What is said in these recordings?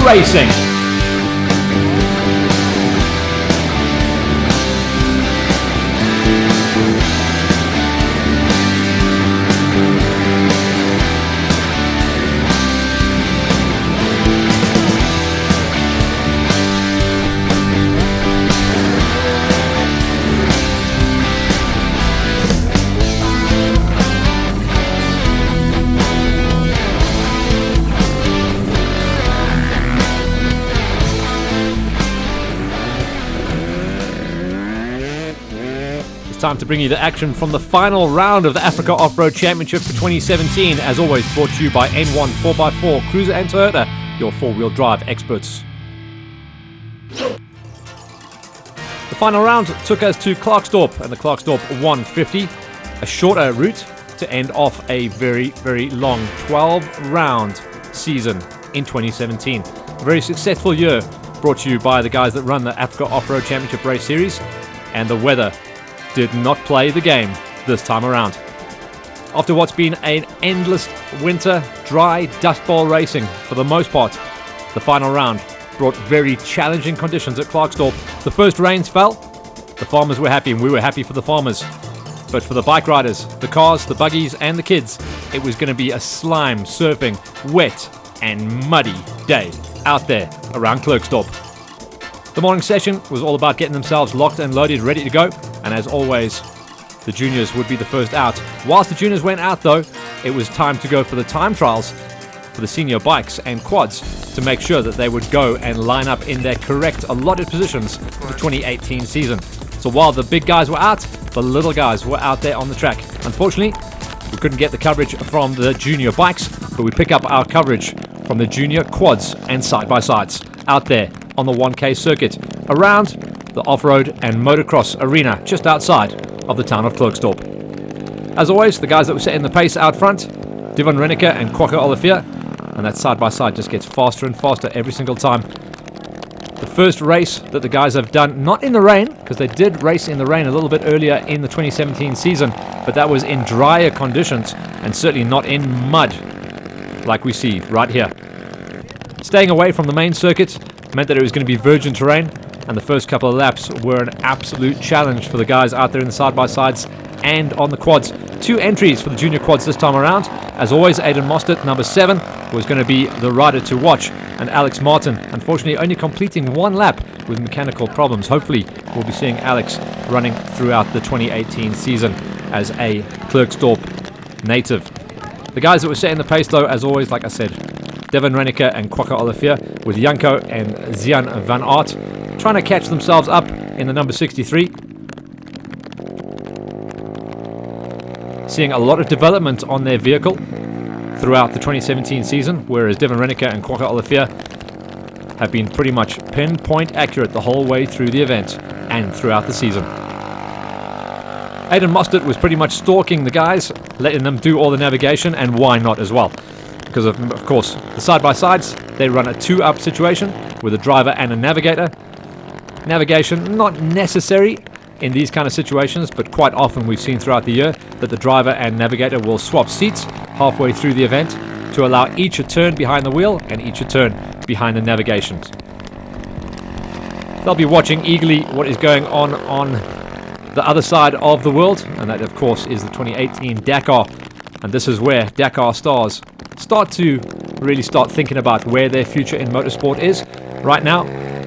racing. Time to bring you the action from the final round of the Africa Off-Road Championship for 2017. As always, brought to you by N1 4x4 Cruiser and Toyota, your four-wheel drive experts. The final round took us to Klerksdorp and the Klerksdorp 150, a shorter route to end off a very, very long 12-round season in 2017. A very successful year brought to you by the guys that run the Africa Off-Road Championship Race Series, and the weather did not play the game this time around. After what's been an endless winter, dry dust bowl racing for the most part, the final round brought very challenging conditions at Klerksdorp. The first rains fell, the farmers were happy, and we were happy for the farmers. But for the bike riders, the cars, the buggies, and the kids, it was going to be a slime, surfing, wet, and muddy day out there around Klerksdorp. The morning session was all about getting themselves locked and loaded, ready to go. And as always, the juniors would be the first out. Whilst the juniors went out though, it was time to go for the time trials for the senior bikes and quads to make sure that they would go and line up in their correct allotted positions for the 2018 season. So while the big guys were out, the little guys were out there on the track. Unfortunately, we couldn't get the coverage from the junior bikes, but we pick up our coverage from the junior quads and side-by-sides out there on the 1K circuit around the off-road and motocross arena just outside of the town of Klerksdorp. As always, the guys that were setting the pace out front, Divon Renneke and Kwaka Olivier, and that side-by-side just gets faster and faster every single time. The first race that the guys have done, not in the rain, because they did race in the rain a little bit earlier in the 2017 season, but that was in drier conditions and certainly not in mud like we see right here. Staying away from the main circuit meant that it was going to be virgin terrain, and the first couple of laps were an absolute challenge for the guys out there in the side-by-sides and on the quads. 2 entries for the junior quads this time around. As always, Aidan Mostert, number 7, was going to be the rider to watch, and Alex Martin, unfortunately only completing 1 lap with mechanical problems. Hopefully, we'll be seeing Alex running throughout the 2018 season as a Klerksdorp native. The guys that were setting the pace, though, as always, like I said, Devin Renneke and Kwaka Olivier, with Janko and Zian van Aert trying to catch themselves up in the number 63. Seeing a lot of development on their vehicle throughout the 2017 season, whereas Devin Renneke and Kwaka Olivier have been pretty much pinpoint accurate the whole way through the event and throughout the season. Aidan Mostert was pretty much stalking the guys, letting them do all the navigation, and why not as well? Because of course, the side-by-sides, they run a 2-up situation with a driver and a navigator. Navigation, not necessary in these kind of situations, but quite often we've seen throughout the year that the driver and navigator will swap seats halfway through the event to allow each a turn behind the wheel and each a turn behind the navigation. They'll be watching eagerly what is going on the other side of the world, and that of course is the 2018 Dakar. And this is where Dakar stars start thinking about where their future in motorsport is. Right now,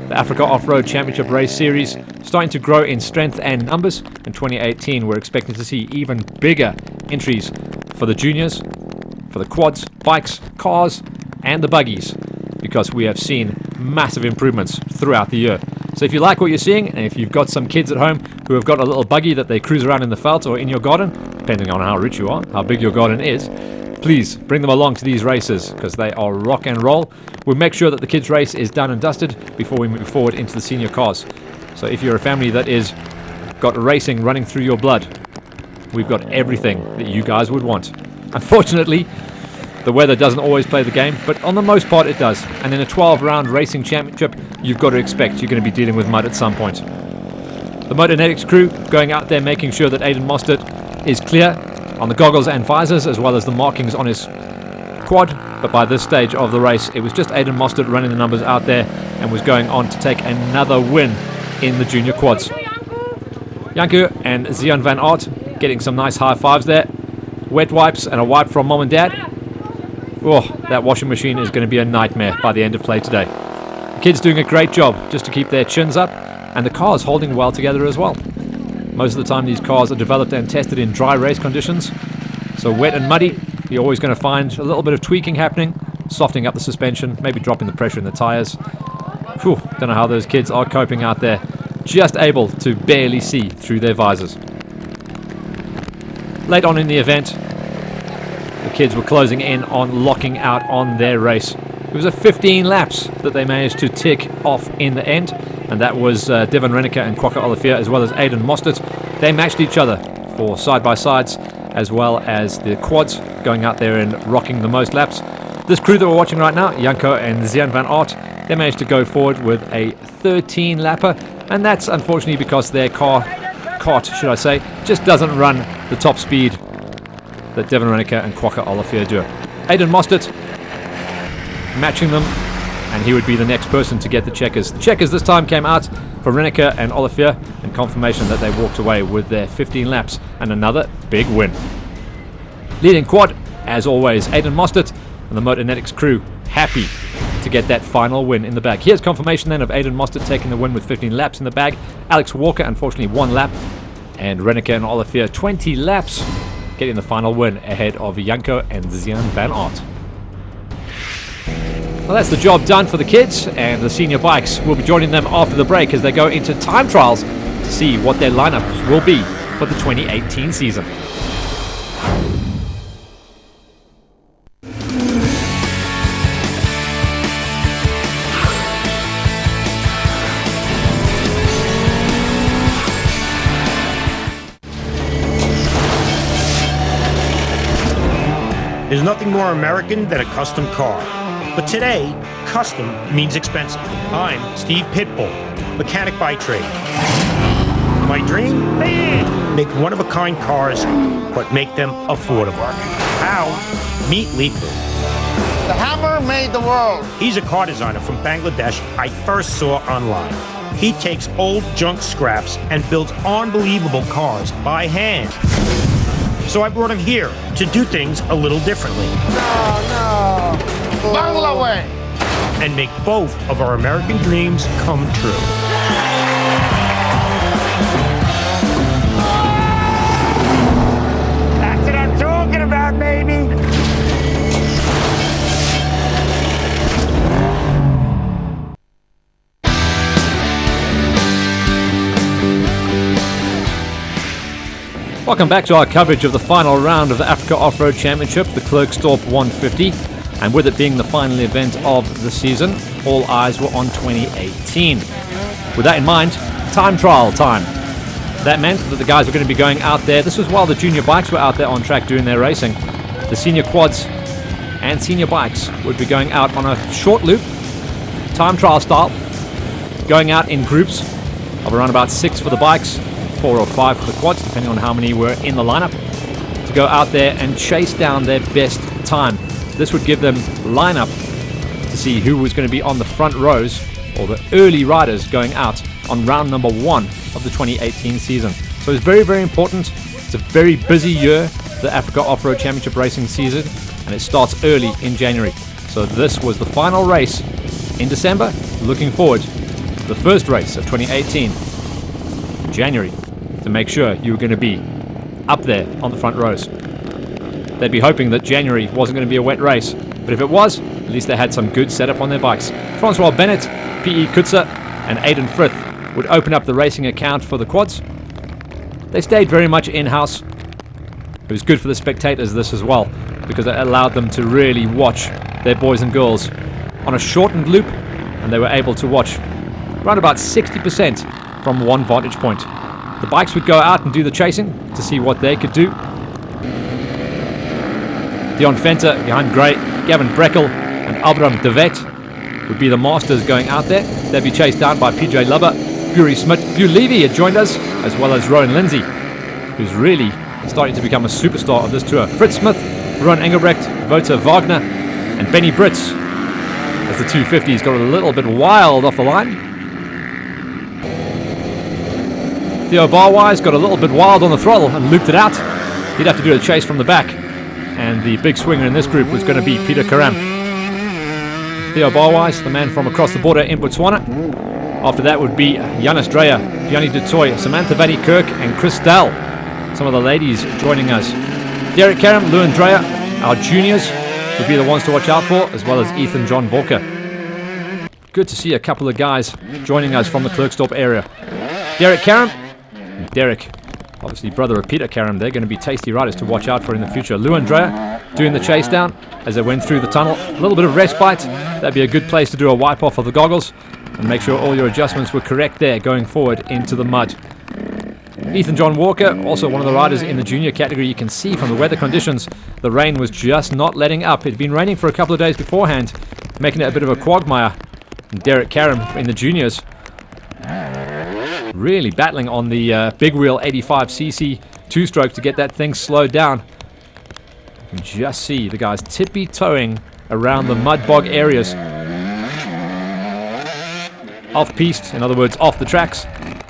the Africa Off-Road Championship Race Series starting to grow in strength and numbers. In 2018, we're expecting to see even bigger entries for the juniors, for the quads, bikes, cars, and the buggies, because we have seen massive improvements throughout the year. So if you like what you're seeing, and if you've got some kids at home who have got a little buggy that they cruise around in the veld or in your garden, depending on how rich you are, how big your garden is, please bring them along to these races, because they are rock and roll. We'll make sure that the kids' race is done and dusted before we move forward into the senior cars. So if you're a family that is got racing running through your blood, we've got everything that you guys would want. Unfortunately, the weather doesn't always play the game, but on the most part it does. And in a 12-round racing championship, you've got to expect you're going to be dealing with mud at some point. The Motonetics crew going out there making sure that Aidan Mostert is clear on the goggles and visors, as well as the markings on his quad, But by this stage of the race, it was just Aidan Mostert running the numbers out there and was going on to take another win in the junior quads. Janko and Zian van Aert getting some nice high fives there. Wet wipes and a wipe from mom and dad. Oh, that washing machine is going to be a nightmare by the end of play today. The kids doing a great job just to keep their chins up, and the cars holding well together as well. Most of the time these cars are developed and tested in dry race conditions, so wet and muddy, you're always going to find a little bit of tweaking happening, softening up the suspension, maybe dropping the pressure in the tires. Whew, don't know how those kids are coping out there, just able to barely see through their visors. Late on in the event, the kids were closing in on locking out on their race. It was a 15 laps that they managed to tick off in the end, and that was Devon Reneke and Kwaka Olivier as well as Aidan Mostert. They matched each other for side-by-sides as well as the quads, going out there and rocking the most laps. This crew that we're watching right now, Janko and Zian van Aert, they managed to go forward with a 13 lapper, and that's unfortunately because their cart, should I say, just doesn't run the top speed that Devon Reneke and Kwaka Olivier do. Aidan Mostert matching them, and he would be the next person to get the checkers. The checkers this time came out for Reneke and Olivier, and confirmation that they walked away with their 15 laps and another big win. Leading quad, as always, Aidan Mostert and the Motonetics crew happy to get that final win in the bag. Here's confirmation then of Aidan Mostert taking the win with 15 laps in the bag. Alex Walker, unfortunately, 1 lap, and Reneke and Olivier 20 laps, getting the final win ahead of Janko and Zian van Aert. Well, that's the job done for the kids, and the senior bikes will be joining them after the break as they go into time trials to see what their lineups will be for the 2018 season. There's nothing more American than a custom car. But today, custom means expensive. I'm Steve Pitbull, mechanic by trade. My dream? Make one-of-a-kind cars, but make them affordable. How? Meet Leepu. The hammer made the world. He's a car designer from Bangladesh I first saw online. He takes old junk scraps and builds unbelievable cars by hand. So I brought him here to do things a little differently. No. Bangla way. And make both of our American dreams come true. That's what I'm talking about, baby. Welcome back to our coverage of the final round of the Africa Off-Road Championship, the Klerksdorp 150. And with it being the final event of the season, all eyes were on 2018. With that in mind, time trial time. That meant that the guys were going to be going out there. This was while the junior bikes were out there on track doing their racing. The senior quads and senior bikes would be going out on a short loop, time trial style, going out in groups of around about 6 for the bikes, 4 or 5 for the quads, depending on how many were in the lineup, to go out there and chase down their best time. This would give them lineup to see who was going to be on the front rows, or the early riders going out on round number 1 of the 2018 season. So it's very, very important. It's a very busy year, the Africa Off-Road Championship racing season, and it starts early in January. So this was the final race in December. Looking forward to the first race of 2018 in January to make sure you were going to be up there on the front rows. They'd be hoping that January wasn't going to be a wet race, but if it was, at least they had some good setup on their bikes. Francois Bennett, P.E. Kutzer, and Aidan Frith would open up the racing account for the quads. They stayed very much in-house. It was good for the spectators, this as well, because it allowed them to really watch their boys and girls on a shortened loop, and they were able to watch around about 60% from one vantage point. The bikes would go out and do the chasing to see what they could do. Dion Venter behind Gray, Gavin Breckel and Abram de Vet would be the masters going out there. They'd be chased down by PJ Lubber, Guri Smith, Hugh Levy had joined us, as well as Rowan Lindsay, who's really starting to become a superstar of this tour. Fritz Smith, Ron Engelbrecht, Wouter Wagner, And Benny Britz, as the 250s got a little bit wild off the line. Theo Barwise got a little bit wild on the throttle and looped it out. He'd have to do a chase from the back. And the big swinger in this group was going to be Peter Karam. Theo Barwise, the man from across the border in Botswana. After that would be Janis Dreyer, Gianni Du Toit, Samantha Van Kirk, and Chris Dahl. Some of the ladies joining us. Derek Karam, Lewin Dreyer, our juniors would be the ones to watch out for, as well as Ethan John Volker. Good to see a couple of guys joining us from the Klerksdorp area. Derek Karam, and Derek, obviously brother of Peter Karam, they're going to be tasty riders to watch out for in the future. Lewin Dreyer doing the chase down as they went through the tunnel. A little bit of respite, that'd be a good place to do a wipe off of the goggles and make sure all your adjustments were correct there going forward into the mud. Ethan John Walker, also one of the riders in the junior category. You can see from the weather conditions, the rain was just not letting up. It had been raining for a couple of days beforehand, making it a bit of a quagmire. And Derek Karam in the juniors, really battling on the big wheel 85cc two-stroke to get that thing slowed down. You can just see the guys tippy-toeing around the mud bog areas. Off-piste, in other words, off the tracks.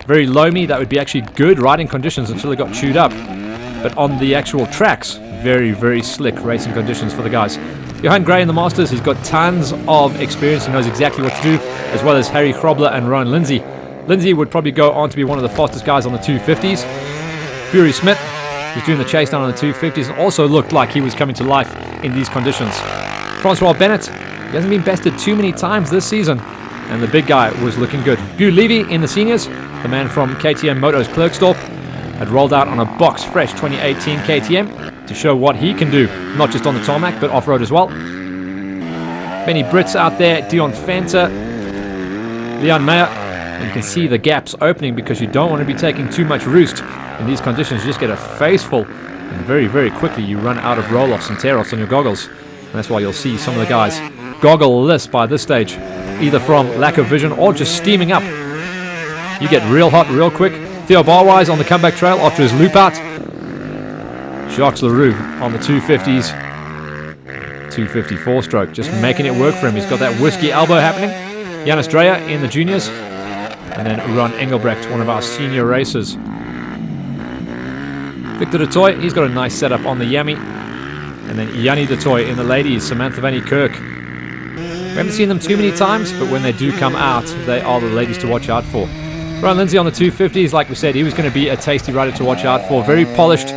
Very loamy, that would be actually good riding conditions until it got chewed up. But on the actual tracks, very, very slick racing conditions for the guys. Johan Gray in the Masters, he's got tons of experience, he knows exactly what to do, as well as Harry Krobler and Rowan Lindsay. Lindsay would probably go on to be one of the fastest guys on the 250s. Bury Smith was doing the chase down on the 250s and also looked like he was coming to life in these conditions. Francois Bennett, he hasn't been bested too many times this season, and the big guy was looking good. Gu Levy in the seniors, the man from KTM Motos Klerksdorp, had rolled out on a box fresh 2018 KTM to show what he can do, not just on the tarmac but off-road as well. Benny Britz out there, Dion Fenter, Leon Meyer, and you can see the gaps opening because you don't want to be taking too much roost in these conditions. You just get a face full and very, very quickly you run out of roll-offs and tear-offs on your goggles. And that's why you'll see some of the guys goggle-less by this stage, either from lack of vision or just steaming up. You get real hot real quick. Theo Barwise on the comeback trail after his loop out. Jacques Leroux on the 250s. 254 stroke, just making it work for him. He's got that whiskey elbow happening. Janis Dreyer in the juniors. And then Ron Engelbrecht, one of our senior racers. Victor Du Toit, he's got a nice setup on the Yami. And then Yanni Du Toit in the ladies, Samantha Van Kirk. We haven't seen them too many times, but when they do come out, they are the ladies to watch out for. Rowan Lindsay on the 250s, like we said, he was going to be a tasty rider to watch out for. Very polished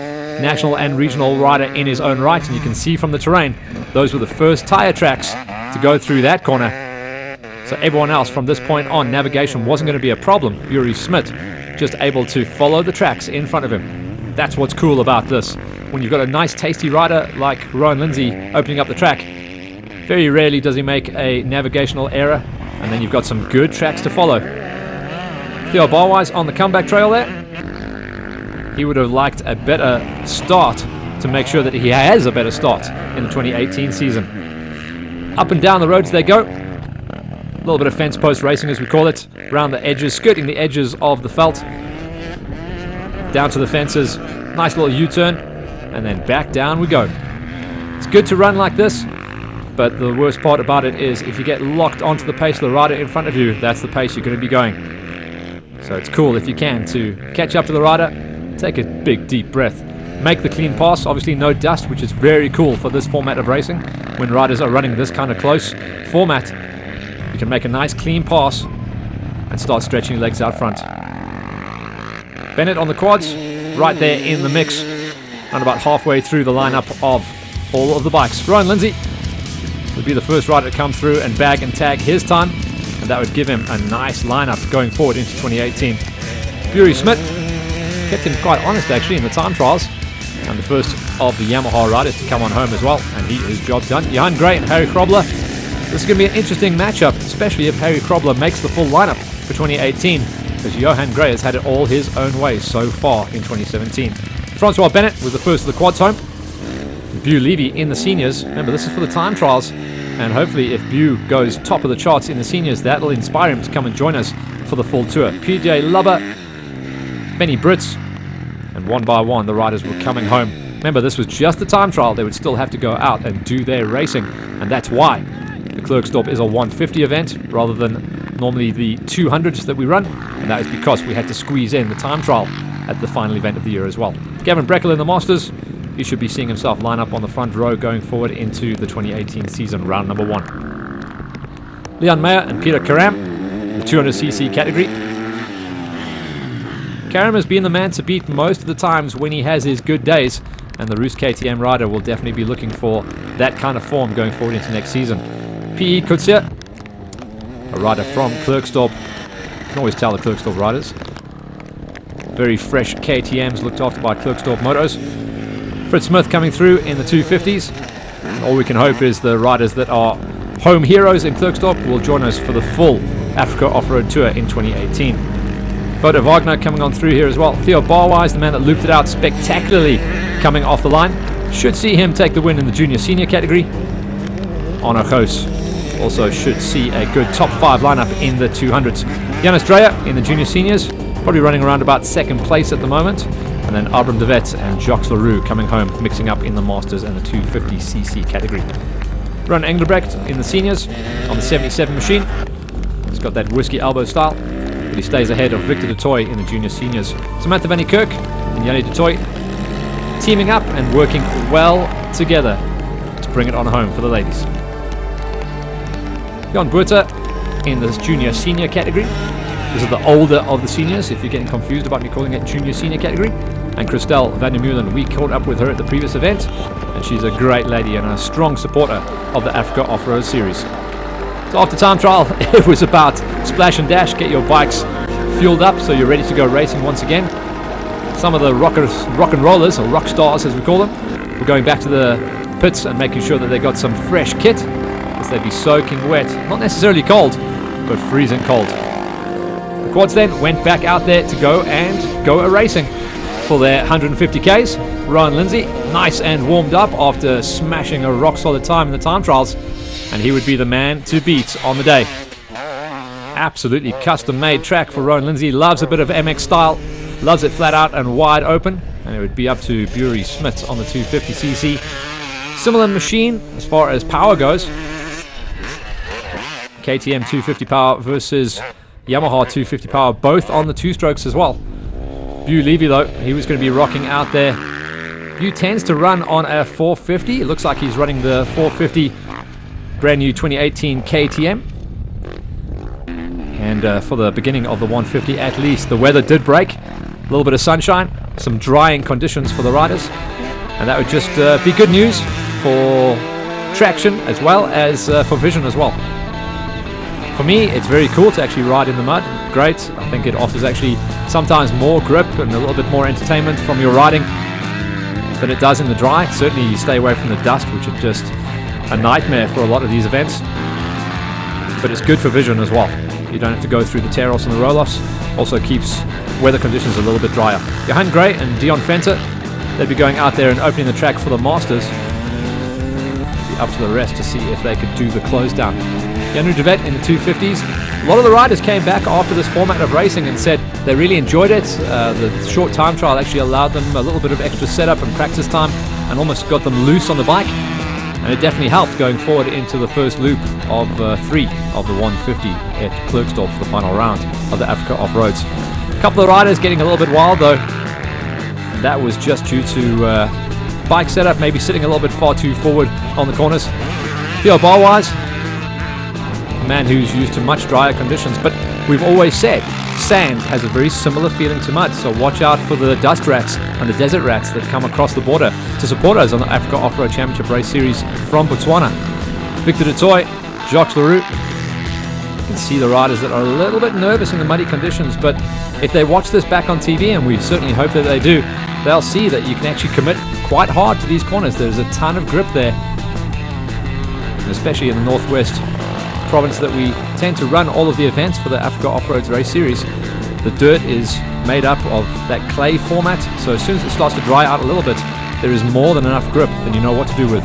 national and regional rider in his own right, and you can see from the terrain, those were the first tyre tracks to go through that corner. So everyone else from this point on, navigation wasn't going to be a problem. Bury Smith just able to follow the tracks in front of him. That's what's cool about this. When you've got a nice tasty rider like Rowan Lindsay opening up the track, very rarely does he make a navigational error, and then you've got some good tracks to follow. Theo Barwise on the comeback trail there. He would have liked a better start to make sure that he has a better start in the 2018 season. Up and down the roads they go. A little bit of fence post racing, as we call it, around the edges, skirting the edges of the veld. Down to the fences, nice little U-turn, and then back down we go. It's good to run like this, but the worst part about it is if you get locked onto the pace of the rider in front of you, that's the pace you're going to be going. So it's cool if you can to catch up to the rider, take a big deep breath, make the clean pass, obviously no dust, which is very cool for this format of racing. When riders are running this kind of close format, you can make a nice clean pass and start stretching your legs out front. Bennett on the quads, right there in the mix, and about halfway through the lineup of all of the bikes. Rowan Lindsay would be the first rider to come through and bag and tag his time, and that would give him a nice lineup going forward into 2018. Bury Smith kept him quite honest actually in the time trials, and the first of the Yamaha riders to come on home as well, and he his job done. Johan Gray and Harry Krobler. This is going to be an interesting matchup, especially if Harry Krobler makes the full lineup for 2018, because Johan Gray has had it all his own way so far in 2017. Francois Bennett was the first of the quads home. Bu Levy in the seniors. Remember, this is for the time trials, and hopefully if Bu goes top of the charts in the seniors, that'll inspire him to come and join us for the full tour. PJ Lubber, Benny Britz, and one by one the riders were coming home Remember, this was just the time trial. They would still have to go out and do their racing, and that's why the Klerksdorp is a 150 event rather than normally the 200s that we run, and that is because we had to squeeze in the time trial at the final event of the year as well. Gavin Breckel in the Masters. He should be seeing himself line up on the front row going forward into the 2018 season, round number 1. Leon Meyer and Peter Karam, the 200cc category. Karam has been the man to beat most of the times when he has his good days, and the Roos KTM rider will definitely be looking for that kind of form going forward into next season. P.E. Kutsia, a rider from Klerksdorp. You can always tell the Klerksdorp riders. Very fresh KTMs looked after by Klerksdorp Motos. Fritz Smith coming through in the 250s. And all we can hope is the riders that are home heroes in Klerksdorp will join us for the full Africa Off-Road Tour in 2018. Bodo Wagner coming on through here as well. Theo Barwise, the man that looped it out spectacularly coming off the line. Should see him take the win in the junior senior category. Arno Goos also should see a good top 5 lineup in the 200s. Janus Dreyer in the junior seniors, probably running around about second place at the moment. And then Abram de Wet and Jacques Leroux coming home, mixing up in the Masters and the 250cc category. Ron Engelbrecht in the seniors on the 77 machine. He's got that whiskey elbow style, but he stays ahead of Victor de Toy in the junior seniors. Samantha Van Kirk and Yanni de Toy teaming up and working well together to bring it on home for the ladies. Jan Buerta in the junior senior category. This is the older of the seniors, if you're getting confused about me calling it junior senior category. And Christelle van der Meulen, we caught up with her at the previous event, and she's a great lady and a strong supporter of the Africa Off-Road Series. So after time trial, it was about splash and dash, get your bikes fueled up so you're ready to go racing once again. Some of the rock and rollers, or rock stars as we call them, were going back to the pits and making sure that they got some fresh kit, because they'd be soaking wet, not necessarily cold, but freezing cold. The quads then went back out there to go a-racing for their 150Ks. Rowan Lindsay, nice and warmed up after smashing a rock-solid time in the time trials, and he would be the man to beat on the day. Absolutely custom-made track for Rowan Lindsay. Loves a bit of MX style, loves it flat out and wide open, and it would be up to Bury Smith on the 250cc. Similar machine as far as power goes. KTM 250 power versus Yamaha 250 power, both on the 2-strokes as well. Bu Levy though, he was going to be rocking out there. Bu tends to run on a 450. It looks like he's running the 450 brand new 2018 KTM. And for the beginning of the 150 at least, the weather did break. A little bit of sunshine, some drying conditions for the riders. And that would just be good news for traction as well as for vision as well. For me, it's very cool to actually ride in the mud. Great. I think it offers actually sometimes more grip and a little bit more entertainment from your riding than it does in the dry. Certainly you stay away from the dust, which is just a nightmare for a lot of these events. But it's good for vision as well. You don't have to go through the tear-offs and the roll-offs. Also keeps weather conditions a little bit drier. Johan Gray and Dion Fenter, they'd be going out there and opening the track for the Masters. It'd be up to the rest to see if they could do the close down. Janu de Wet in the 250s. A lot of the riders came back after this format of racing and said they really enjoyed it. The short time trial actually allowed them a little bit of extra setup and practice time and almost got them loose on the bike. And it definitely helped going forward into the first loop of 3 of the 150 at Klerksdorp for the final round of the Africa Off-Roads. A couple of riders getting a little bit wild though. That was just due to bike setup, maybe sitting a little bit far too forward on the corners. Theo Barwise, a man who's used to much drier conditions, but we've always said sand has a very similar feeling to mud, so watch out for the dust rats and the desert rats that come across the border to support us on the Africa Off-Road Championship Race Series from Botswana. Victor de Toy, Jacques Leroux. You can see the riders that are a little bit nervous in the muddy conditions, but if they watch this back on TV, and we certainly hope that they do, they'll see that you can actually commit quite hard to these corners. There's a ton of grip there, and especially in the Northwest province that we tend to run all of the events for the Africa Off-Roads Race Series. The dirt is made up of that clay format, so as soon as it starts to dry out a little bit, there is more than enough grip, and you know what to do with.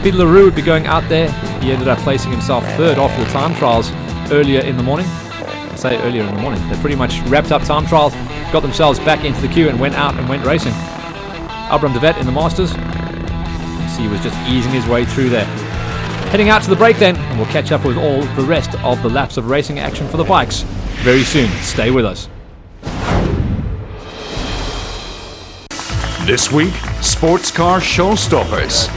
Peter Leroux would be going out there. He ended up placing himself third after the time trials earlier in the morning. I say earlier in the morning. They pretty much wrapped up time trials, got themselves back into the queue and went out and went racing. Abram de Vet in the Masters. See, he was just easing his way through there. Heading out to the break then, and we'll catch up with all the rest of the laps of racing action for the bikes very soon. Stay with us. This week, sports car showstoppers.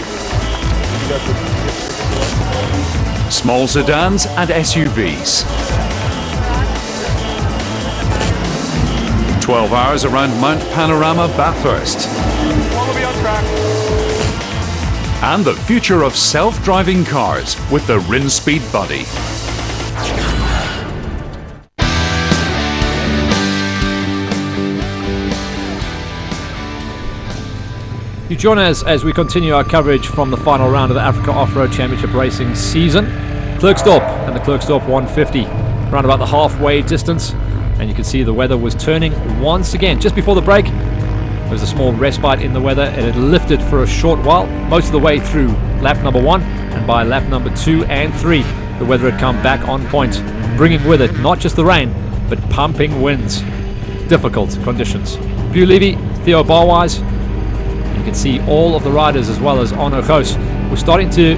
Small sedans and SUVs. 12 hours around Mount Panorama, Bathurst. And the future of self-driving cars with the Rinspeed Buddy. You join us as we continue our coverage from the final round of the Africa Off-Road Championship Racing season. Klerksdorp and the Klerksdorp 150, around about the halfway distance. And you can see the weather was turning once again. Just before the break, there was a small respite in the weather. It had lifted for a short while, most of the way through lap number 1. And by lap number 2 and 3, the weather had come back on point, bringing with it not just the rain, but pumping winds. Difficult conditions. Bu Levy, Theo Barwise. You can see all of the riders, as well as Arno Goos, were starting to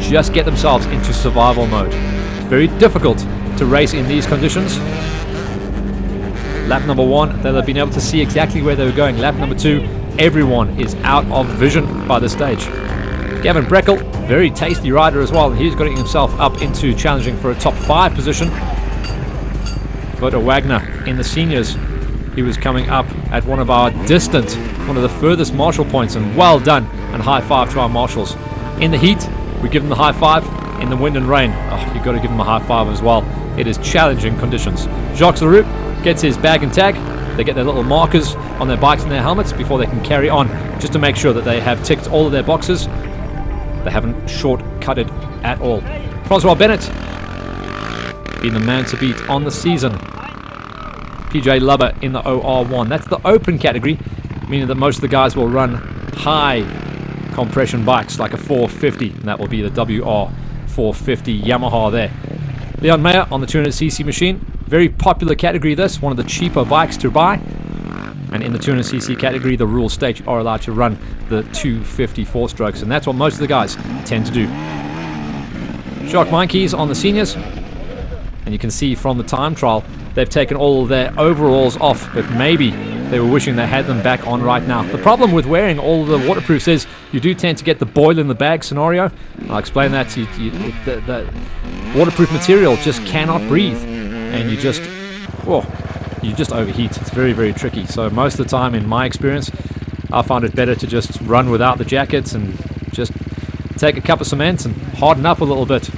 just get themselves into survival mode. It's very difficult to race in these conditions. Lap number 1, they'll have been able to see exactly where they were going. Lap number 2, everyone is out of vision by this stage. Gavin Breckel, very tasty rider as well. He's getting himself up into challenging for a top 5 position. But Wagner in the seniors, he was coming up at one of the furthest marshal points, and well done, and high five to our marshals. In the heat, we give them the high five. In the wind and rain, you've got to give them a high five as well. It is challenging conditions. Jacques Leroux gets his bag and tag. They get their little markers on their bikes and their helmets before they can carry on, just to make sure that they have ticked all of their boxes. They haven't shortcutted at all. Francois Bennett being the man to beat on the season. PJ Lubber in the OR1. That's the open category, meaning that most of the guys will run high compression bikes like a 450, and that will be the WR450 Yamaha there. Leon Mayer on the 200cc machine. Very popular category this, one of the cheaper bikes to buy. And in the 200cc category, the rules state you are allowed to run the 250 4-strokes, and that's what most of the guys tend to do. Jacques Meinke's on the seniors, and you can see from the time trial they've taken all of their overalls off, but maybe they were wishing they had them back on right now. The problem with wearing all of the waterproofs is you do tend to get the boil in the bag scenario. I'll explain that to you. The waterproof material just cannot breathe, and you just overheat. It's very, very tricky. So most of the time, in my experience, I found it better to just run without the jackets and just take a cup of cement and harden up a little bit.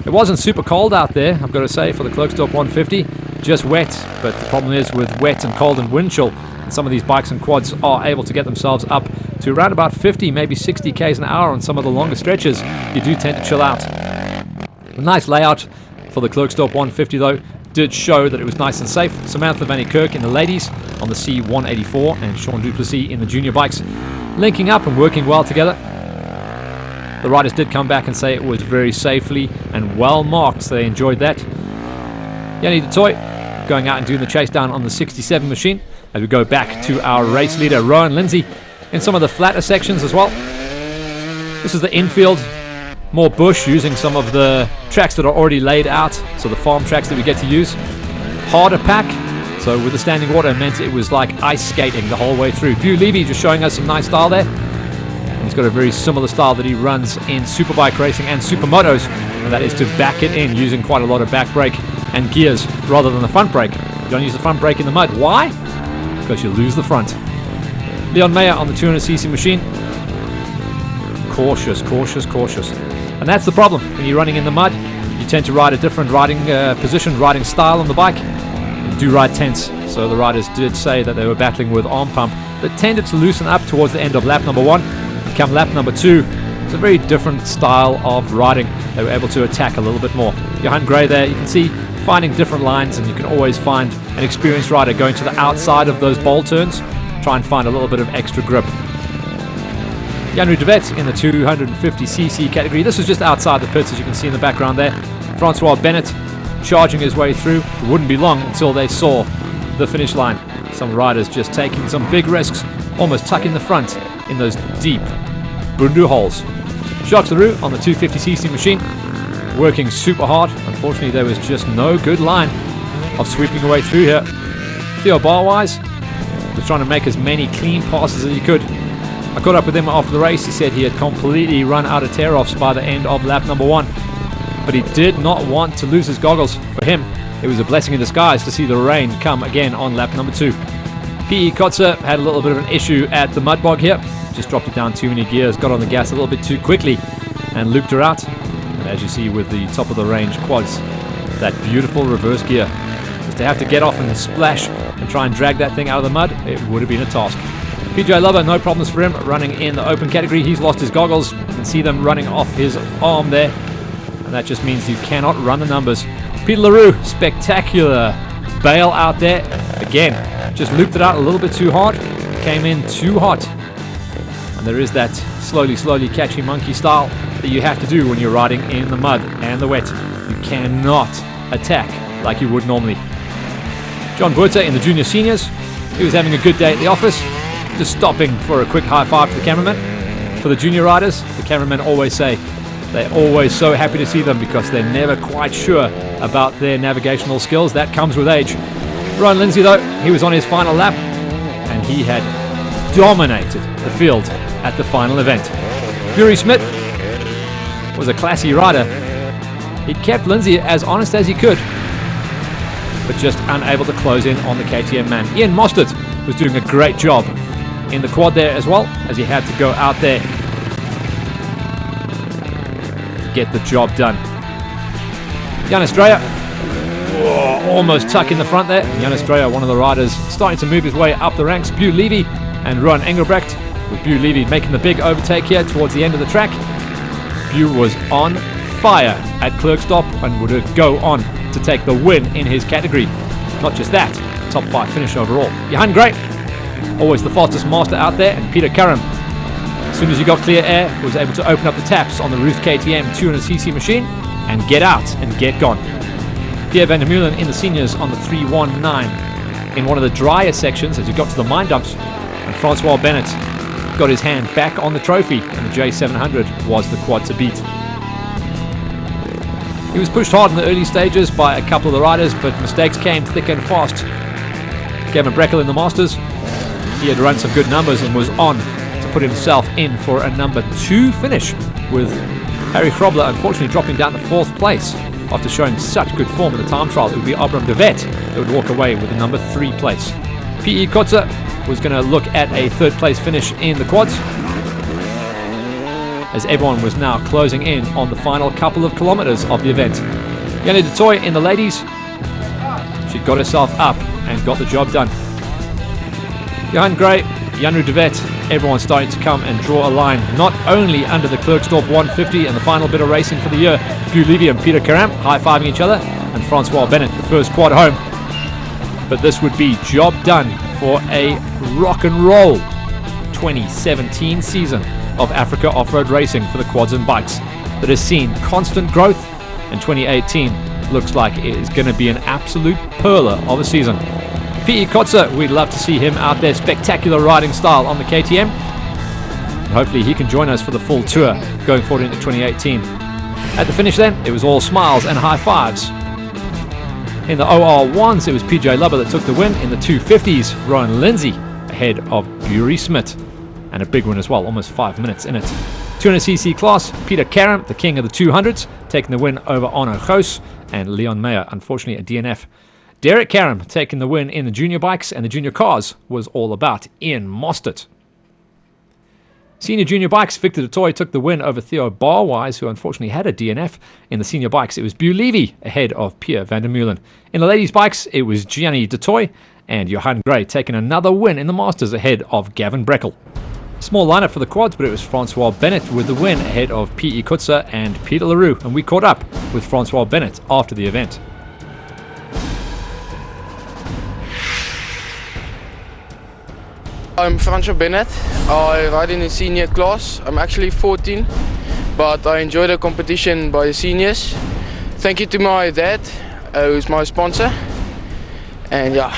It wasn't super cold out there, I've got to say, for the Klerksdorp 150. Just wet, but the problem is with wet and cold and wind chill, and some of these bikes and quads are able to get themselves up to around about 50, maybe 60 k's an hour on some of the longer stretches. You do tend to chill out. A nice layout for the Klerksdorp 150 though did show that it was nice and safe. Samantha Van Kirk in the ladies on the C184 and Sean Duplessis in the junior bikes, linking up and working well together. The riders did come back and say it was very safely and well marked, so they enjoyed that. Yanni Dutoy going out and doing the chase down on the 67 machine as we go back to our race leader Rowan Lindsay in some of the flatter sections as well. This is the infield, more bush, using some of the tracks that are already laid out, so the farm tracks that we get to use. Harder pack, so with the standing water it meant it was like ice skating the whole way through. Bu Levy just showing us some nice style there. And he's got a very similar style that he runs in superbike racing and supermotos, and that is to back it in using quite a lot of back brake and gears rather than the front brake. You don't use the front brake in the mud. Why? Because you lose the front. Leon Mayer on the 200cc machine. Cautious, cautious, cautious. And that's the problem. When you're running in the mud, you tend to ride a different riding position, riding style on the bike. You do ride tense. So the riders did say that they were battling with arm pump that tended to loosen up towards the end of lap number 1. Come lap number 2, it's a very different style of riding. They were able to attack a little bit more. Johan Gray there, you can see finding different lines, and you can always find an experienced rider going to the outside of those bowl turns, try and find a little bit of extra grip. Yanru de Vet in the 250cc category. This is just outside the pits, as you can see in the background there. Francois Bennett charging his way through. It wouldn't be long until they saw the finish line. Some riders just taking some big risks, almost tuck in the front in those deep Bundu holes. Jacques Leroux on the 250cc machine, working super hard. Unfortunately, there was just no good line of sweeping away through here. Theo Barwise was trying to make as many clean passes as he could. I caught up with him after the race. He said he had completely run out of tear-offs by the end of lap number 1. But he did not want to lose his goggles. For him, it was a blessing in disguise to see the rain come again on lap number 2. P.E. Kotze had a little bit of an issue at the mud bog here. Just dropped it down too many gears, got on the gas a little bit too quickly and looped her out. And as you see with the top of the range quads, that beautiful reverse gear. Just to have to get off and splash and try and drag that thing out of the mud, it would have been a task. PJ Lubber, no problems for him, running in the open category. He's lost his goggles. You can see them running off his arm there. And that just means you cannot run the numbers. Peter Leroux, spectacular bail out there. Again, just looped it out a little bit too hard. Came in too hot. And there is that slowly catchy monkey style that you have to do when you're riding in the mud and the wet. You cannot attack like you would normally. John Buerta in the junior seniors. He was having a good day at the office. Just stopping for a quick high five to the cameraman. For the junior riders, the cameramen always say they're always so happy to see them because they're never quite sure about their navigational skills. That comes with age. Ryan Lindsay, though, he was on his final lap and he had dominated the field at the final event. Bury Smith was a classy rider. He kept Lindsay as honest as he could, but just unable to close in on the KTM man. Ian Mostert was doing a great job in the quad there as well, as he had to go out there to get the job done. Jan Estrella, almost tuck in the front there. Jan Estrella, one of the riders, starting to move his way up the ranks. Bu Levy and Rowan Engelbrecht, with Bu Levy making the big overtake here towards the end of the track. Bu was on fire at Klerksdorp and would go on to take the win in his category. Not just that, top 5 finish overall. Johan Gray, always the fastest master out there, and Peter Karam, as soon as he got clear air, was able to open up the taps on the Ruth KTM 200cc machine and get out and get gone. Pierre van der Meulen in the seniors on the 319 in one of the drier sections as he got to the mine dumps, and Francois Bennett got his hand back on the trophy, and the J700 was the quad to beat. He was pushed hard in the early stages by a couple of the riders, but mistakes came thick and fast. Gavin Breckel in the Masters, he had run some good numbers and was on to put himself in for a number 2 finish, with Harry Frobler unfortunately dropping down to 4th place. After showing such good form in the time trial, it would be Abram de Vet that would walk away with the number 3 place. P.E. Kotze was going to look at a 3rd place finish in the quads, as everyone was now closing in on the final couple of kilometers of the event. Jenny de Toy in the ladies, she got herself up and got the job done. Johan Gray, Janru de Vet, everyone starting to come and draw a line, not only under the Klerksdorp 150 and the final bit of racing for the year. Bu Levy and Peter Karam high-fiving each other, and Francois Bennett, the first quad home. But this would be job done for a rock and roll 2017 season of Africa off-road racing for the quads and bikes that has seen constant growth, and 2018 looks like it is going to be an absolute perler of a season. P.E. Kotze, we'd love to see him out there, spectacular riding style on the KTM, and hopefully he can join us for the full tour going forward into 2018. At the finish then, it was all smiles and high fives. In the OR1s, it was PJ Lubber that took the win. In the 250s, Rowan Lindsay ahead of Bury Smith. And a big one as well, almost 5 minutes in it. 200cc class, Peter Karam, the king of the 200s, taking the win over Arno Goos, and Leon Meyer, unfortunately a DNF. Derek Karam taking the win in the junior bikes, and the junior cars was all about Ian Mostert. Senior junior bikes, Victor de Toy took the win over Theo Barwise, who unfortunately had a DNF. In the senior bikes, it was Bu Levy ahead of Pierre van der Meulen. In the ladies' bikes, it was Gianni de Toy and Johan Gray taking another win in the Masters ahead of Gavin Breckel. Small lineup for the quads, but it was Francois Bennett with the win ahead of P.E. Kotze and Peter Leroux, and we caught up with Francois Bennett after the event. I'm Francois Bennett. I ride in the senior class. I'm actually 14, but I enjoy the competition by the seniors. Thank you to my dad, who's my sponsor. And yeah.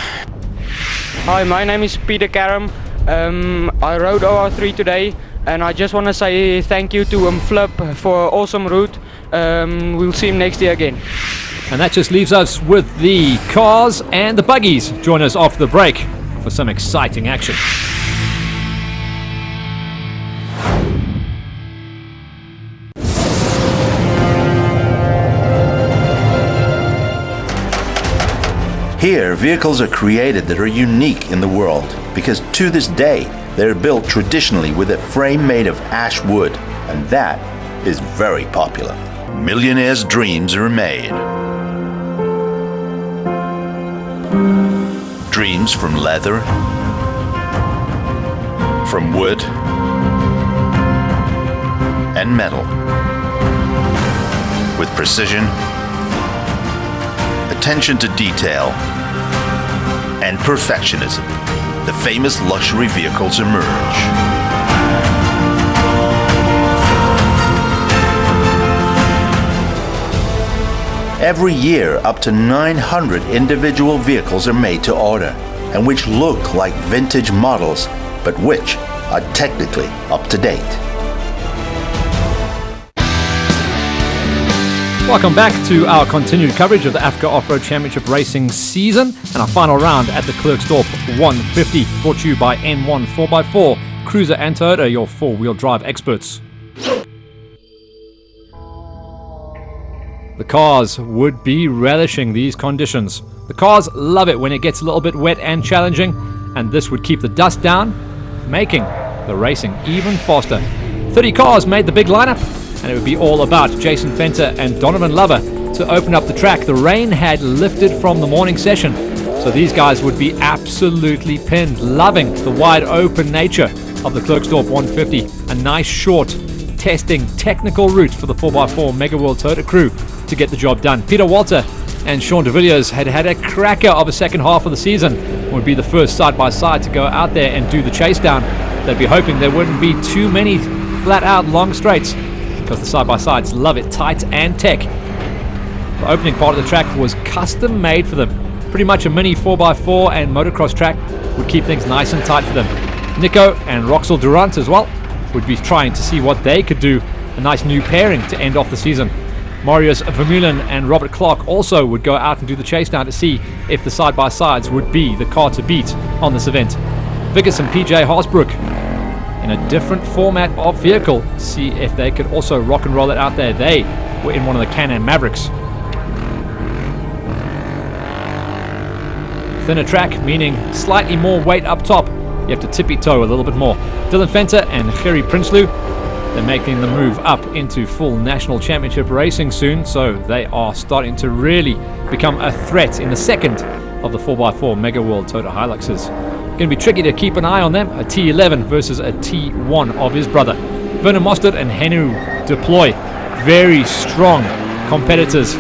Hi, my name is Peter Karam. I rode OR3 today, and I just want to say thank you to Flip for an awesome route. We'll see him next year again. And that just leaves us with the cars and the buggies. Join us after the break for some exciting action. Here, vehicles are created that are unique in the world because to this day, they're built traditionally with a frame made of ash wood, and that is very popular. Millionaires' dreams are made. Dreams from leather, from wood, and metal. With precision, attention to detail, and perfectionism, the famous luxury vehicles emerge. Every year, up to 900 individual vehicles are made to order, and which look like vintage models, but which are technically up to date. Welcome back to our continued coverage of the Africa Off-Road Championship Racing season and our final round at the Klerksdorp 150, brought to you by N1 4x4, Cruiser and Toyota, your four-wheel drive experts. The cars would be relishing these conditions. The cars love it when it gets a little bit wet and challenging, and this would keep the dust down, making the racing even faster. 30 cars made the big lineup, and it would be all about Jason Fenter and Donovan Lover to open up the track. The rain had lifted from the morning session, so these guys would be absolutely pinned, loving the wide open nature of the Klerksdorp 150. A nice short testing technical route for the 4x4 Mega World Toyota crew to get the job done. Peter Walter and Sean de Villiers had a cracker of a second half of the season. Would be the first side-by-side to go out there and do the chase down. They'd be hoping there wouldn't be too many flat-out long straights, because the side-by-sides love it tight and tech. The opening part of the track was custom made for them. Pretty much a mini 4x4 and motocross track would keep things nice and tight for them. Nico and Roxel Durant as well would be trying to see what they could do. A nice new pairing to end off the season. Marius Vermeulen and Robert Clark also would go out and do the chase down to see if the side-by-sides would be the car to beat on this event. Vickers and PJ Harsbrook in a different format of vehicle to see if they could also rock and roll it out there. They were in one of the Can-Am Mavericks. Thinner track, meaning slightly more weight up top. You have to tippy-toe a little bit more. Dylan Fenter and Gerry Prinsloo, they're making the move up into full national championship racing soon, so they are starting to really become a threat in the second of the 4x4 Mega World Toyota Hiluxes. Going to be tricky to keep an eye on them. A T11 versus a T1 of his brother. Werner Mostert and Henry Deploy, very strong competitors,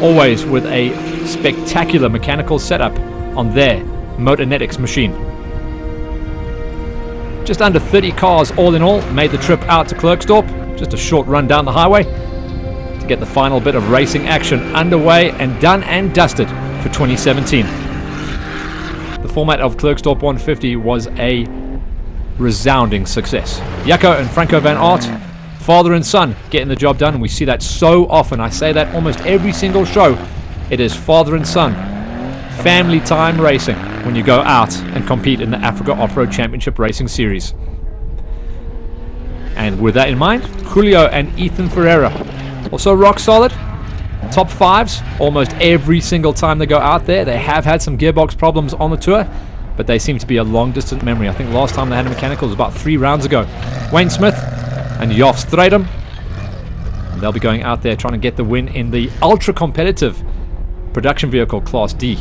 always with a spectacular mechanical setup on their Motornetics machine. Just under 30 cars all in all made the trip out to Klerksdorp. Just a short run down the highway to get the final bit of racing action underway and done and dusted for 2017. The format of Klerksdorp 150 was a resounding success. Jaco and Franco van Aert, father and son, getting the job done, and we see that so often. I say that almost every single show. It is father and son, family time racing when you go out and compete in the Africa Off-Road Championship Racing Series. And with that in mind, Julio and Ethan Ferreira, also rock solid. Top fives almost every single time they go out there. They have had some gearbox problems on the tour, but they seem to be a long distant memory. I think last time they had a mechanical was about 3 rounds ago. Wayne Smith and Joff Stradum, and they'll be going out there trying to get the win in the ultra competitive production vehicle Class D.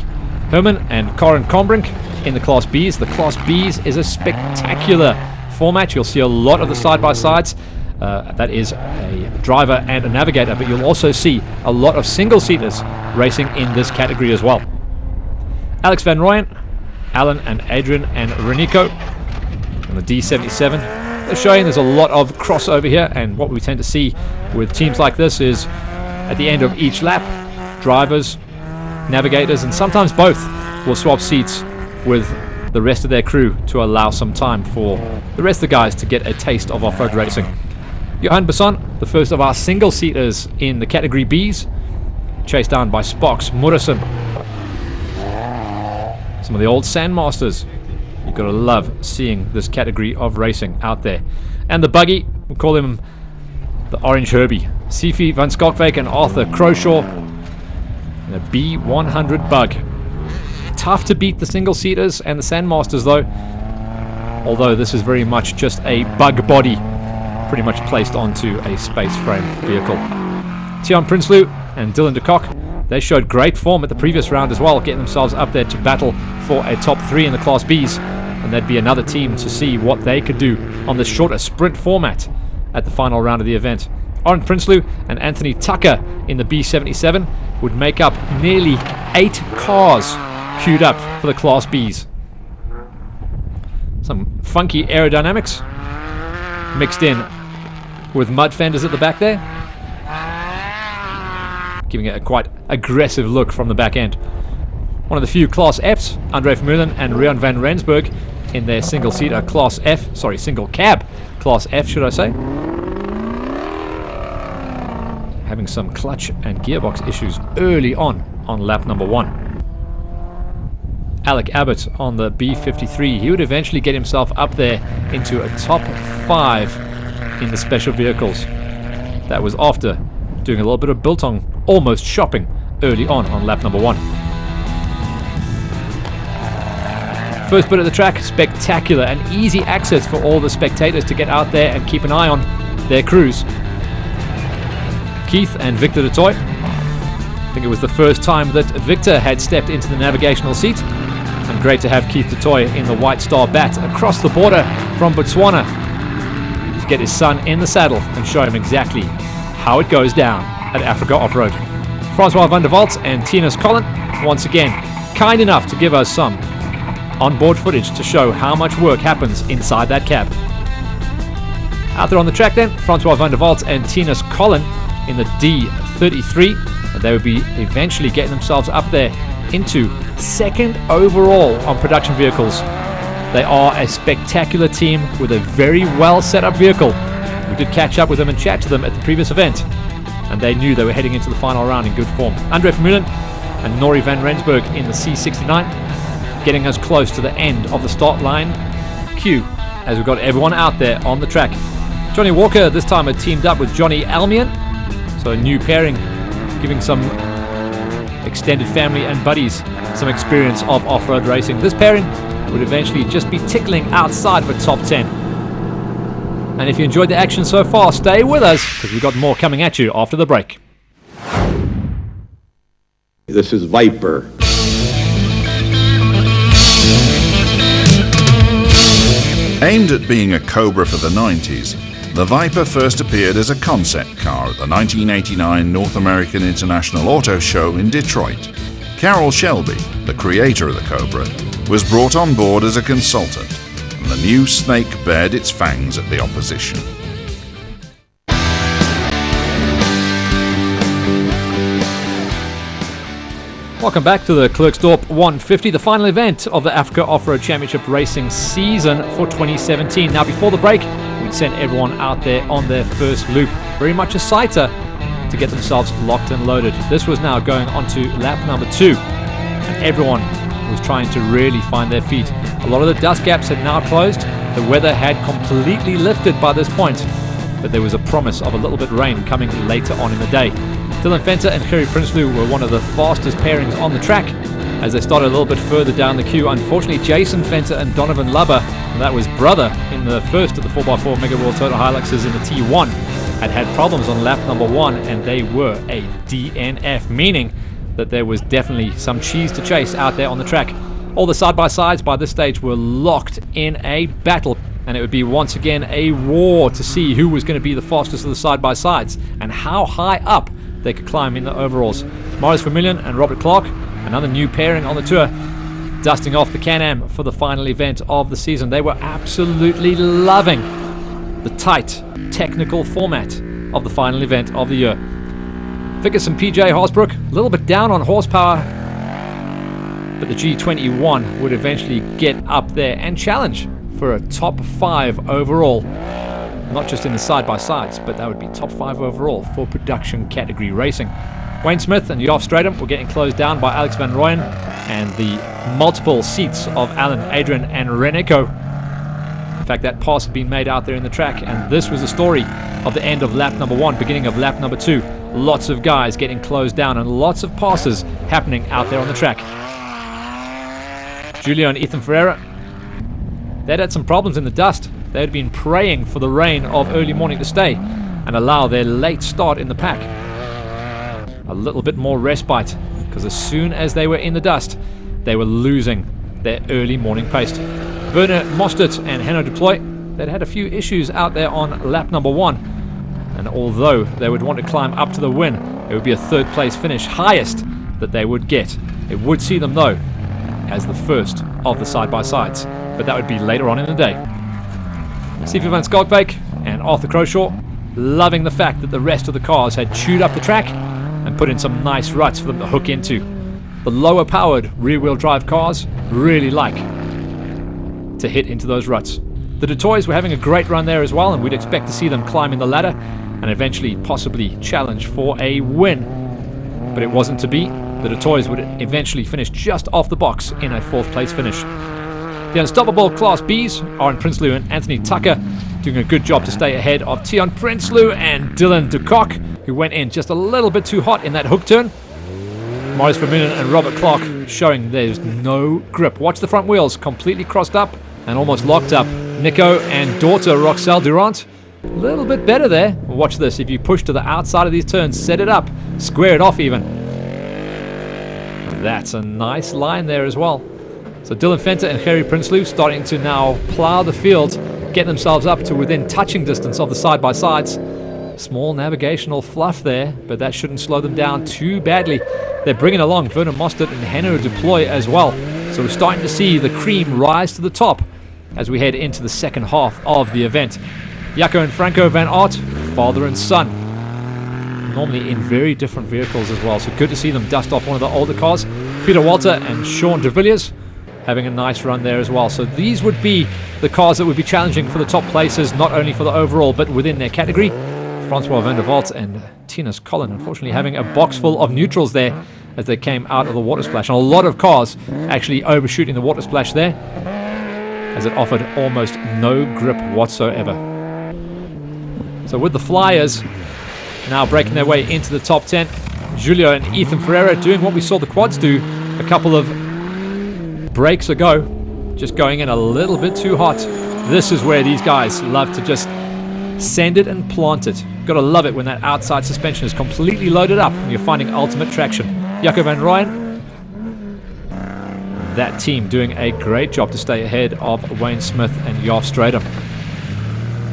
Herman and Karin Kombrink in the Class Bs. The Class Bs is a spectacular format. You'll see a lot of the side-by-sides. That is a driver and a navigator, but you'll also see a lot of single-seaters racing in this category as well. Alex Van Rooyen, Alan and Adrian and Renico on the D77. They're showing there's a lot of crossover here, and what we tend to see with teams like this is at the end of each lap, drivers, navigators, and sometimes both will swap seats with the rest of their crew to allow some time for the rest of the guys to get a taste of off-road racing. Johan Besson, the first of our single-seaters in the Category Bs, chased down by Spock's Morrison. Some of the old Sandmasters. You've got to love seeing this category of racing out there. And the buggy, we'll call him the Orange Herbie. Sifi van Skalkwyk and Arthur Croshaw in a B100 bug. Tough to beat the single-seaters and the Sandmasters though, although this is very much just a bug body pretty much placed onto a space frame vehicle. Tion Prinsloo and Dylan de Kock, they showed great form at the previous round as well, getting themselves up there to battle for a top 3 in the Class Bs, and there'd be another team to see what they could do on this shorter sprint format at the final round of the event. Oren Prinsloo and Anthony Tucker in the B77 would make up nearly 8 cars queued up for the Class Bs. Some funky aerodynamics mixed in with mud fenders at the back there, giving it a quite aggressive look from the back end. One of the few Class Fs, Andre Vermeulen and Rian van Rensburg in their single-seater Class F, sorry, single-cab Class F, should I say. Having some clutch and gearbox issues early on lap number 1. Alec Abbott on the B53, he would eventually get himself up there into a top 5 in the special vehicles. That was after doing a little bit of biltong, almost shopping early on lap number 1. First bit of the track, spectacular and easy access for all the spectators to get out there and keep an eye on their crews. Keith and Victor de Toy. I think it was the first time that Victor had stepped into the navigational seat, and great to have Keith de Toy in the White Star Bat across the border from Botswana to get his son in the saddle and show him exactly how it goes down at Africa Off-Road. Francois van der Walt and Tinus Collin, once again, kind enough to give us some onboard footage to show how much work happens inside that cab. Out there on the track then, Francois van der Walt and Tinus Collin in the D33, and they would be eventually getting themselves up there into 2nd overall on production vehicles. They are a spectacular team with a very well set up vehicle. We did catch up with them and chat to them at the previous event, and they knew they were heading into the final round in good form. Andre Vermeulen and Nori van Rensburg in the C69, getting us close to the end of the start line queue as we've got everyone out there on the track. Johnny Walker this time had teamed up with Johnny Almian, so a new pairing, giving some extended family and buddies some experience of off-road racing. This pairing would eventually just be tickling outside of a top 10. And if you enjoyed the action so far, stay with us, because we've got more coming at you after the break. This is Viper. Aimed at being a Cobra for the 90s, the Viper first appeared as a concept car at the 1989 North American International Auto Show in Detroit. Carroll Shelby, the creator of the Cobra, was brought on board as a consultant, and the new snake bared its fangs at the opposition. Welcome back to the Klerksdorp 150, the final event of the Africa Off-Road Championship Racing season for 2017. Now, before the break, we'd sent everyone out there on their first loop, very much a sighter, to get themselves locked and loaded. This was now going on to lap number 2, and everyone was trying to really find their feet. A lot of the dust gaps had now closed. The weather had completely lifted by this point, but there was a promise of a little bit of rain coming later on in the day. Dylan Fenter and Kerry Prinsloo were one of the fastest pairings on the track as they started a little bit further down the queue. Unfortunately, Jason Fenter and Donovan Lubber, and that was brother in the first of the 4x4 Mega World Total Hiluxes in the T1, had problems on lap number 1, and they were a DNF, meaning that there was definitely some cheese to chase out there on the track. All the side-by-sides by this stage were locked in a battle, and it would be once again a war to see who was going to be the fastest of the side-by-sides and how high up they could climb in the overalls. Maurice Vermeulen and Robert Clark, another new pairing on the tour, dusting off the Can-Am for the final event of the season. They were absolutely loving the tight technical format of the final event of the year. Vickers and PJ Harsbrook, a little bit down on horsepower but the G21 would eventually get up there and challenge for a top 5 overall. Not just in the side-by-sides, but that would be top 5 overall for production category racing. Wayne Smith and Joff Stratum were getting closed down by Alex van Rooyen and the multiple seats of Alan, Adrian and Reneko. In fact, that pass had been made out there in the track, and this was the story of the end of lap number 1, beginning of lap number 2. Lots of guys getting closed down and lots of passes happening out there on the track. Julio and Ethan Ferreira, they'd had some problems in the dust. They had been praying for the rain of early morning to stay and allow their late start in the pack a little bit more respite, because as soon as they were in the dust, they were losing their early morning pace. Werner Mostert and Hanno de Ploy, they'd had a few issues out there on lap number 1, and although they would want to climb up to the win, it would be a 3rd place finish, highest that they would get. It would see them though as the first of the side-by-sides, but that would be later on in the day. Stephen van Skalkbeek and Arthur Croshaw loving the fact that the rest of the cars had chewed up the track and put in some nice ruts for them to hook into. The lower powered rear-wheel drive cars really like to hit into those ruts. The Detoys were having a great run there as well, and we'd expect to see them climbing the ladder and eventually possibly challenge for a win. But it wasn't to be. The Detoys would eventually finish just off the box in a 4th place finish. The unstoppable Class Bs, Aaron Prinsloo and Anthony Tucker, doing a good job to stay ahead of Tion Prinsloo and Dylan de Kock, who went in just a little bit too hot in that hook turn. Maurice Vermeulen and Robert Clark showing there's no grip. Watch the front wheels, completely crossed up and almost locked up. Nico and daughter Roxelle Durant, a little bit better there. Watch this, if you push to the outside of these turns, set it up, square it off even. That's a nice line there as well. So Dylan Fenter and Harry Prinsloo starting to now plow the field, get themselves up to within touching distance of the side-by-sides. Small navigational fluff there, but that shouldn't slow them down too badly. They're bringing along Werner Mostert and Hanno de Ploy as well. So we're starting to see the cream rise to the top as we head into the second half of the event. Jacco and Franco van Aert, father and son, normally in very different vehicles as well. So good to see them dust off one of the older cars. Peter Walter and Sean de Villiers having a nice run there as well. So these would be the cars that would be challenging for the top places, not only for the overall, but within their category. Francois van der Vault and Tinus Collin, unfortunately, having a box full of neutrals there as they came out of the water splash. And a lot of cars actually overshooting the water splash there, as it offered almost no grip whatsoever. So with the Flyers now breaking their way into the top 10, Julio and Ethan Ferreira doing what we saw the quads do a couple of breaks ago, just going in a little bit too hot. This is where these guys love to just send it and plant it. Gotta love it when that outside suspension is completely loaded up and you're finding ultimate traction. Jacco van Rooyen, that team doing a great job to stay ahead of Wayne Smith and Joff Stratum.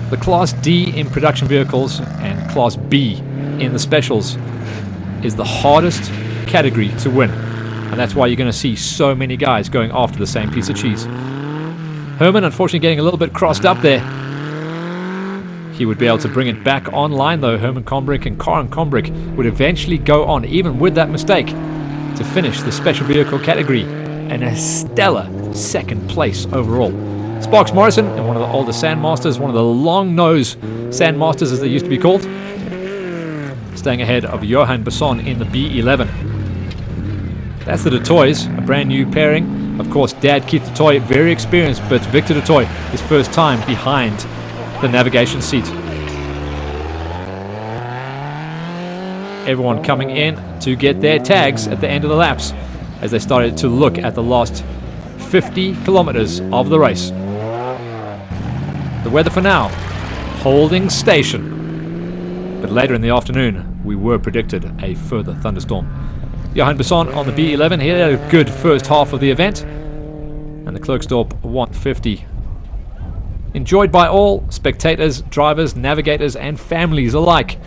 The Class D in production vehicles and Class B in the specials is the hardest category to win, and that's why you're going to see so many guys going after the same piece of cheese. Herman unfortunately getting a little bit crossed up there. He would be able to bring it back online though. Herman Combrick and Karen Combrick would eventually go on, even with that mistake, to finish the special vehicle category in a stellar 2nd place overall. Sparks Morrison and one of the older Sandmasters, one of the long-nose Sandmasters as they used to be called, staying ahead of Johan Besson in the B11. That's the De Toys, a brand new pairing. Of course, Dad Keith De Toy, very experienced, but Victor De Toy, his first time behind the navigation seat. Everyone coming in to get their tags at the end of the laps as they started to look at the last 50 kilometers of the race. The weather for now, holding station. But later in the afternoon, we were predicted a further thunderstorm. Johan Besson on the B11, he had a good first half of the event. And the Klerksdorp 150. Enjoyed by all, spectators, drivers, navigators and families alike.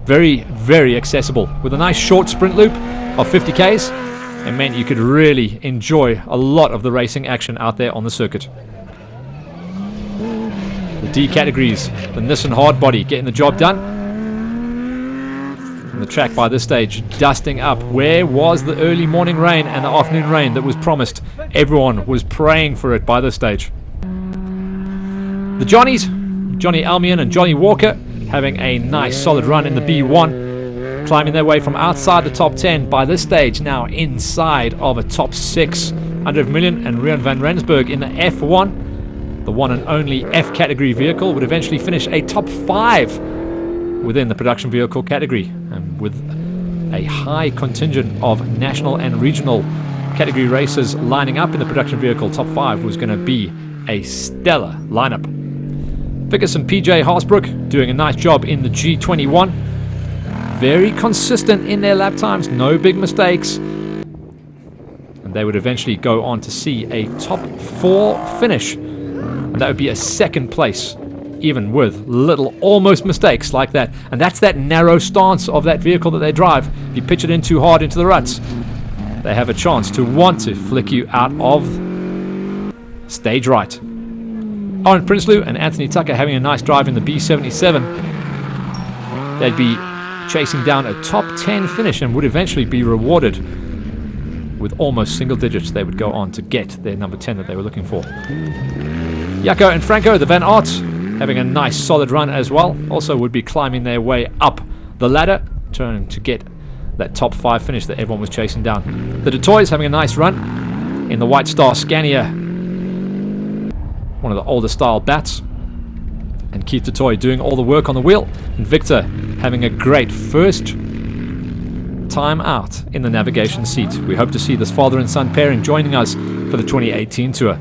Very, very accessible. With a nice short sprint loop of 50 Ks, it meant you could really enjoy a lot of the racing action out there on the circuit. The D categories, the Nissan Hardbody getting the job done. And the track by this stage dusting up. Where was the early morning rain and the afternoon rain that was promised? Everyone was praying for it by this stage. The Johnnies, Johnny Almion and Johnny Walker, having a nice solid run in the B1, climbing their way from outside the top 10 by this stage, now inside of a top 6. Andre Vermeulen and Rian van Rensburg in the F1, the one and only F category vehicle, would eventually finish a top 5 within the production vehicle category, and with a high contingent of national and regional category races lining up in the production vehicle. Top 5 was going to be a stellar lineup. Vickers and PJ Haasbroek doing a nice job in the G21. Very consistent in their lap times, no big mistakes. And they would eventually go on to see a top 4 finish. And that would be a second place, even with little almost mistakes like that. And that's that narrow stance of that vehicle that they drive. If you pitch it in too hard into the ruts, they have a chance to want to flick you out of stage right. Owen Prinsloo and Anthony Tucker having a nice drive in the B77. They'd be chasing down a top 10 finish and would eventually be rewarded with almost single digits. They would go on to get their number 10 that they were looking for. Jaco and Franco, the Van Aerts, having a nice solid run as well. Also would be climbing their way up the ladder, trying to get that top 5 finish that everyone was chasing down. The Detoys having a nice run in the White Star Scania, one of the older style bats. And Keith Detoy doing all the work on the wheel. And Victor having a great first time out in the navigation seat. We hope to see this father and son pairing joining us for the 2018 tour.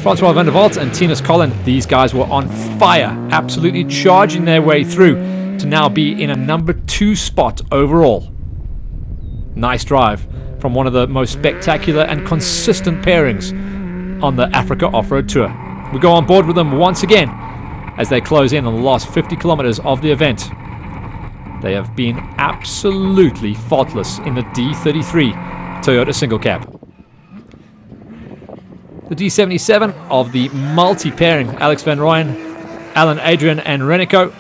Francois van der Walt and Tinus Collin, these guys were on fire, absolutely charging their way through to now be in a number 2 spot overall. Nice drive from one of the most spectacular and consistent pairings on the Africa Off-Road Tour. We go on board with them once again as they close in on the last 50 kilometers of the event. They have been absolutely faultless in the D33 Toyota single cab. The D77 of the multi-pairing, Alex Van Rooyen, Alan Adrian and Renico,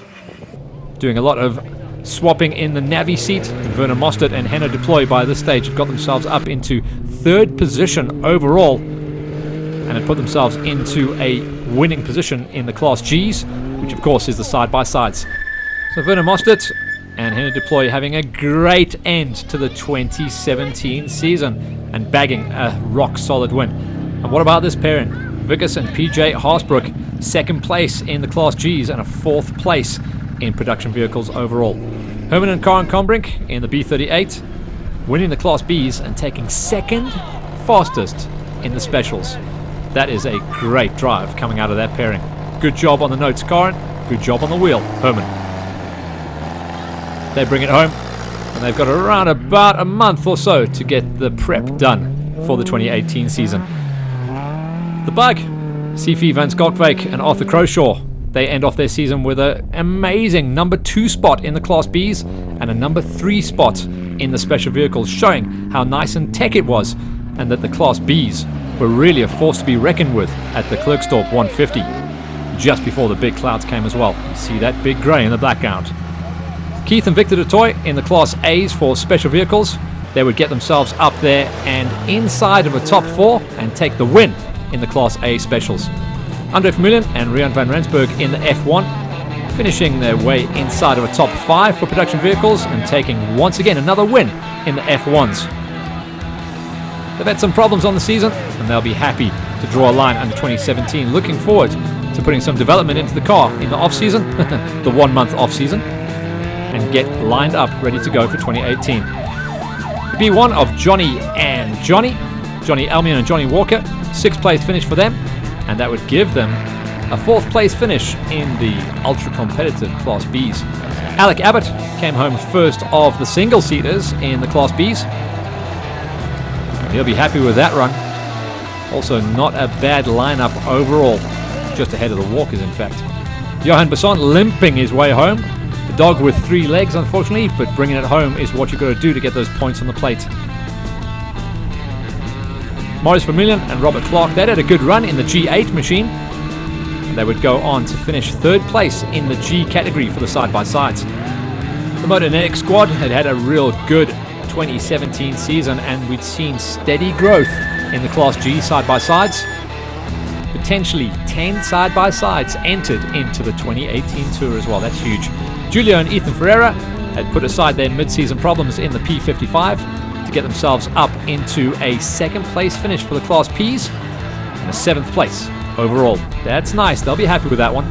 doing a lot of swapping in the Navi seat. Werner Mostert and Henna Deploy by this stage have got themselves up into 3rd position overall, and had put themselves into a winning position in the Class Gs, which of course is the side-by-sides. So Werner Mostert and Henna Deploy having a great end to the 2017 season and bagging a rock-solid win. And what about this pairing? Vickers and PJ Haasbroek, 2nd place in the Class Gs and a 4th place in production vehicles overall. Herman and Karen Combrink in the B38, winning the Class Bs and taking 2nd fastest in the specials. That is a great drive coming out of that pairing. Good job on the notes, Karen. Good job on the wheel, Herman. They bring it home, and they've got around about a month or so to get the prep done for the 2018 season. The Bug, Sifi van Skalkwijk and Arthur Croshaw, they end off their season with an amazing number 2 spot in the Class Bs and a number 3 spot in the special vehicles, showing how nice and tech it was, and that the Class Bs were really a force to be reckoned with at the Klerksdorp 150, just before the big clouds came as well. You see that big grey in the background. Keith and Victor Detoy in the Class A's for special vehicles. They would get themselves up there and inside of a top 4 and take the win in the Class A specials. Andre Vermeulen and Rian van Rensburg in the F1, finishing their way inside of a top 5 for production vehicles and taking once again another win in the F1s. They've had some problems on the season, and they'll be happy to draw a line under 2017. Looking forward to putting some development into the car in the off-season, the 1 month off-season, and get lined up ready to go for 2018. The B1 of Johnny Almion and Johnny Walker, 6th place finish for them, and that would give them a 4th place finish in the ultra-competitive Class Bs. Alec Abbott came home first of the single-seaters in the Class Bs. He'll be happy with that run. Also not a bad lineup overall, just ahead of the walkers in fact. Johan Besson limping his way home. The dog with 3 legs unfortunately, but bringing it home is what you've got to do to get those points on the plate. Maurice Vermeulen and Robert Clark, they had a good run in the G8 machine. They would go on to finish 3rd place in the G category for the side-by-sides. The Motonetic squad had had a real good 2017 season, and we'd seen steady growth in the Class G side-by-sides. Potentially 10 side-by-sides entered into the 2018 Tour as well. That's huge. Julio and Ethan Ferreira had put aside their mid-season problems in the P55 to get themselves up into a second place finish for the Class Ps and a 7th place overall. That's nice. They'll be happy with that one.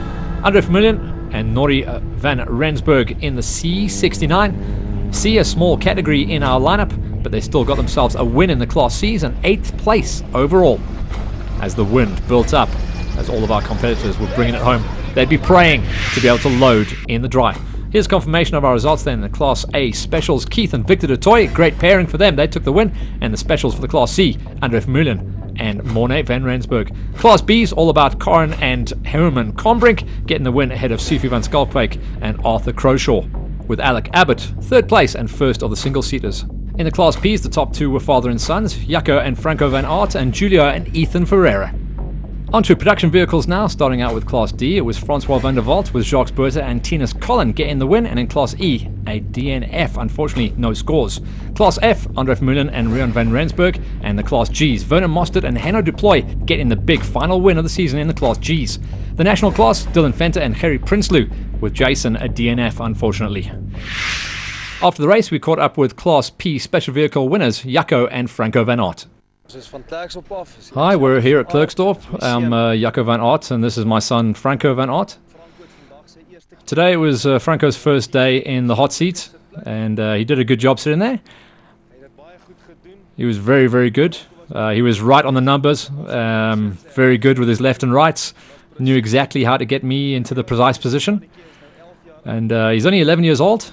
Andre Vermeulen and Norrie van Rensburg in the C69. C, a small category in our lineup, but they still got themselves a win in the Class Cs and 8th place overall. As the wind built up, as all of our competitors were bringing it home, they'd be praying to be able to load in the dry. Here's confirmation of our results then in the Class A Specials. Keith and Victor de Toy, great pairing for them. They took the win. And the Specials for the Class C, Andre Vermeulen and Morne van Rensburg. Class B's all about Karen and Herman Combrink getting the win ahead of Sophie van Skalkwijk and Arthur Croshaw, with Alec Abbott 3rd place and 1st of the single-seaters. In the Class Ps, the top 2 were father and sons, Jaco and Franco van Aert, and Julio and Ethan Ferreira. On to production vehicles now, starting out with Class D. It was Francois van der Walt with Jacques Bertha and Tinus Collin getting the win, and in Class E, a DNF, unfortunately no scores. Class F, Andre Vermeulen and Rian van Rensburg, and the Class Gs, Vernon Mostert and Hanno Duploy getting the big final win of the season in the Class Gs. The national class, Dylan Venter and Harry Prinsloo, with Jason a DNF, unfortunately. After the race, we caught up with Class P special vehicle winners, Jaco and Franco van Aert. Hi, we're here at Klerksdorp. I'm Jaco van Aert, and this is my son Franco van Aert. Today was Franco's first day in the hot seat, and he did a good job sitting there. He was very, very good. He was right on the numbers, very good with his left and rights, knew exactly how to get me into the precise position. And he's only 11 years old.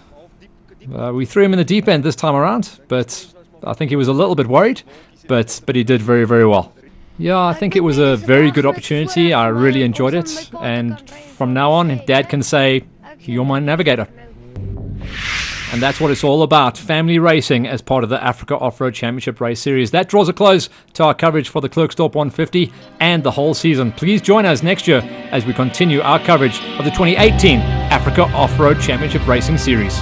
We threw him in the deep end this time around, but I think he was a little bit worried. But he did very, very well. Yeah, I think it was a very good opportunity. I really enjoyed it. And from now on, Dad can say, "You're my navigator." And that's what it's all about, family racing as part of the Africa Off-Road Championship Race Series. That draws a close to our coverage for the Klerksdorp 150 and the whole season. Please join us next year as we continue our coverage of the 2018 Africa Off-Road Championship Racing Series.